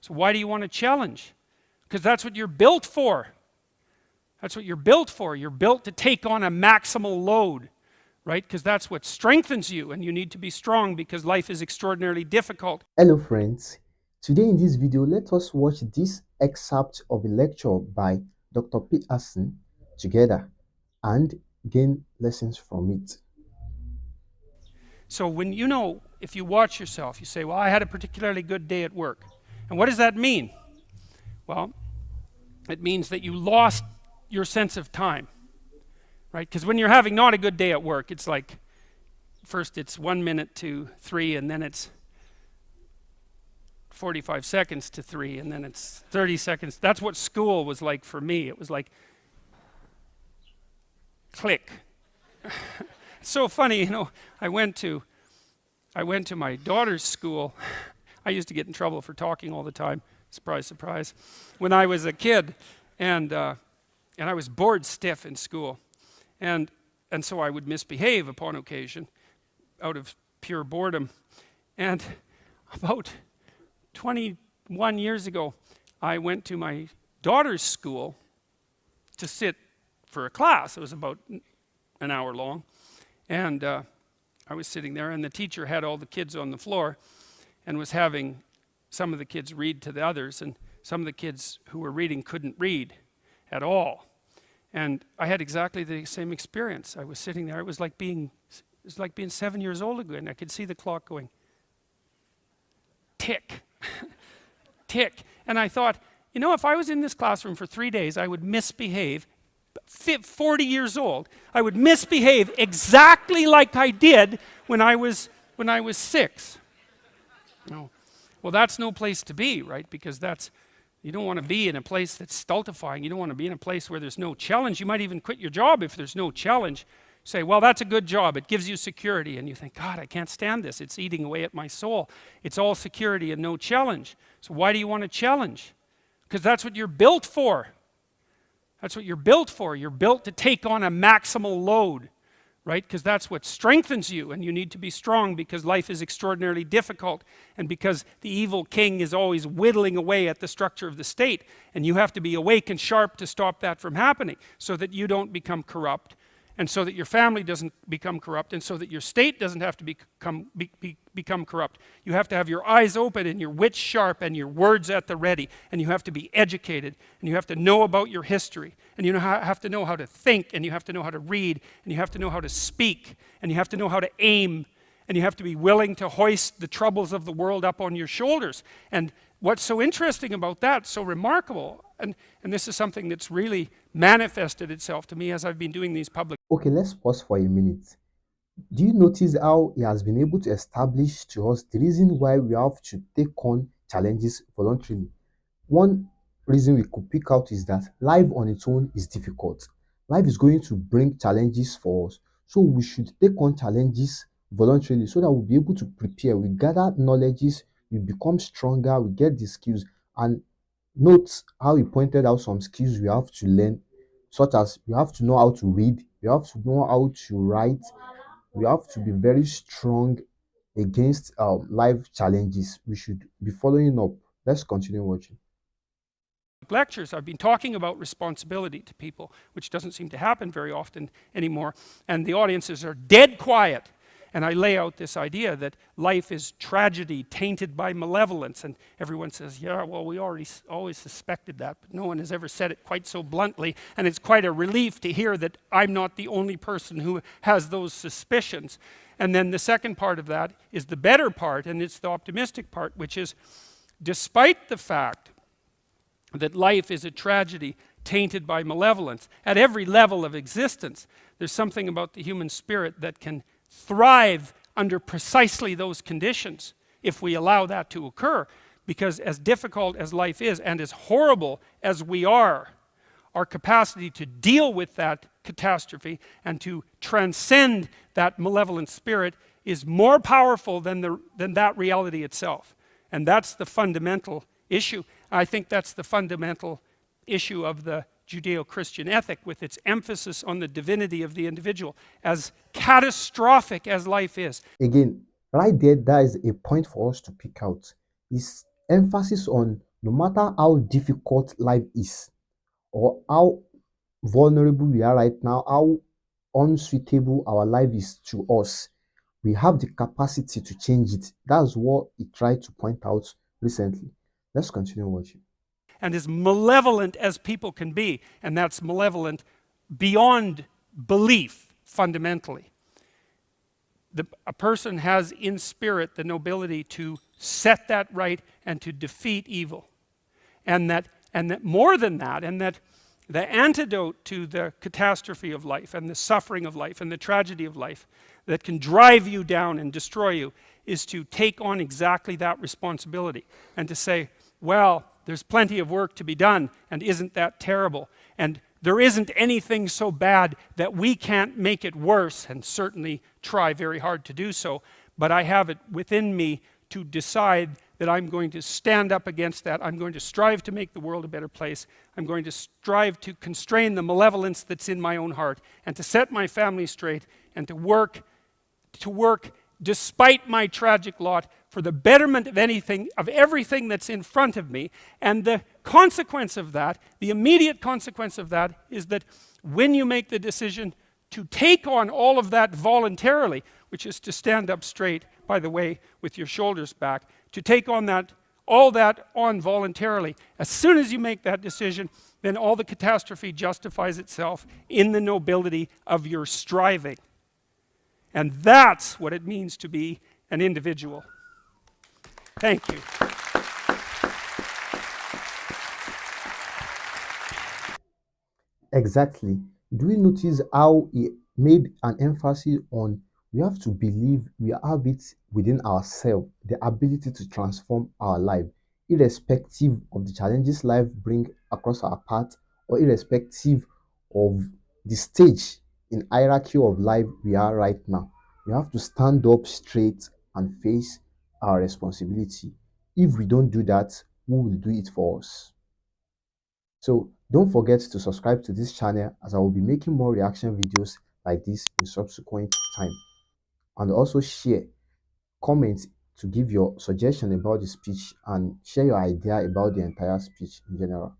So why do you want to challenge? Because that's what you're built for. That's what you're built for. You're built to take on a maximal load, right? Because that's what strengthens you, and you need to be strong because life is extraordinarily difficult. Hello friends, today in this video let us watch this excerpt of a lecture by Dr. Peterson together and gain lessons from it. So when if you watch yourself, you say, well, I had a particularly good day at work. And what does that mean? Well, it means that you lost your sense of time, right? Because when you're having not a good day at work, it's like, first it's 1 minute to 3, and then it's 45 seconds to 3, and then it's 30 seconds. That's what school was like for me. It was like, click. It's so funny, I went to my daughter's school. I used to get in trouble for talking all the time. Surprise, surprise. When I was a kid, and I was bored stiff in school, and so I would misbehave upon occasion, out of pure boredom. And about 21 years ago, I went to my daughter's school to sit for a class. It was about an hour long, and I was sitting there, and the teacher had all the kids on the floor and was having some of the kids read to the others, and some of the kids who were reading couldn't read at all. And I had exactly the same experience. I was sitting there. It was like being 7 years old again. I could see the clock going tick, tick. And I thought, if I was in this classroom for 3 days, I would misbehave. 40 years old, I would misbehave exactly like I did when I was 6. No. Well, that's no place to be, right? Because you don't want to be in a place that's stultifying. You don't want to be in a place where there's no challenge. You might even quit your job if there's no challenge. Say, well, that's a good job. It gives you security. And you think, God, I can't stand this. It's eating away at my soul. It's all security and no challenge. So why do you want to challenge? Because that's what you're built for. That's what you're built for. You're built to take on a maximal load, right? Because that's what strengthens you, and you need to be strong because life is extraordinarily difficult, and because the evil king is always whittling away at the structure of the state, and you have to be awake and sharp to stop that from happening so that you don't become corrupt, and so that your family doesn't become corrupt, and so that your state doesn't have to become corrupt. You have to have your eyes open and your wits sharp and your words at the ready, and you have to be educated, and you have to know about your history, and you have to know how to think, and you have to know how to read, and you have to know how to speak, and you have to know how to aim, and you have to be willing to hoist the troubles of the world up on your shoulders. And what's so interesting about that, so remarkable, and this is something that's really manifested itself to me as I've been doing these public. Okay, let's pause for a minute. Do you notice how he has been able to establish to us the reason why we have to take on challenges voluntarily? One reason we could pick out is that life on its own is difficult. Life is going to bring challenges for us. So we should take on challenges voluntarily so that we'll be able to prepare. We gather knowledges, we become stronger, we get the skills. And note how he pointed out some skills we have to learn, such as you have to know how to read, you have to know how to write, we have to be very strong against life challenges. We should be following up. Let's continue watching. Lectures, I've been talking about responsibility to people, which doesn't seem to happen very often anymore, and the audiences are dead quiet. And I lay out this idea that life is tragedy tainted by malevolence, and everyone says, yeah, well, we always suspected that, but no one has ever said it quite so bluntly, and it's quite a relief to hear that I'm not the only person who has those suspicions. And then the second part of that is the better part, and it's the optimistic part, which is, despite the fact that life is a tragedy tainted by malevolence, at every level of existence, there's something about the human spirit that can thrive under precisely those conditions if we allow that to occur. Because as difficult as life is and as horrible as we are, our capacity to deal with that catastrophe and to transcend that malevolent spirit is more powerful than that reality itself. And that's the fundamental issue. I think that's the fundamental issue of the Judeo-Christian ethic, with its emphasis on the divinity of the individual, as catastrophic as life is. Again, right there, that is a point for us to pick out. Is emphasis on No matter how difficult life is, or how vulnerable we are right now, how unsuitable our life is to us, we have the capacity to change it. That's what he tried to point out recently. Let's continue watching. And as malevolent as people can be, and that's malevolent beyond belief fundamentally. A person has in spirit the nobility to set that right and to defeat evil. And that more than that, and that the antidote to the catastrophe of life and the suffering of life and the tragedy of life that can drive you down and destroy you is to take on exactly that responsibility and to say, well, there's plenty of work to be done, and isn't that terrible? And there isn't anything so bad that we can't make it worse, and certainly try very hard to do so, but I have it within me to decide that I'm going to stand up against that. I'm going to strive to make the world a better place. I'm going to strive to constrain the malevolence that's in my own heart, and to set my family straight, and to work despite my tragic lot for the betterment of everything that's in front of me. And the consequence of that, the immediate consequence of that, is that when you make the decision to take on all of that voluntarily, which is to stand up straight, by the way, with your shoulders back, to take on all that on voluntarily, as soon as you make that decision, then all the catastrophe justifies itself in the nobility of your striving. And that's what it means to be an individual. Thank you. Exactly. Do we notice how he made an emphasis on we have to believe we have it within ourselves, the ability to transform our life, irrespective of the challenges life bring across our path, or irrespective of the stage in hierarchy of life we are right now. We have to stand up straight and face our responsibility. If we don't do that, who will do it for us? So don't forget to subscribe to this channel, as I will be making more reaction videos like this in subsequent time. And also share, comment to give your suggestion about the speech, and share your idea about the entire speech in general.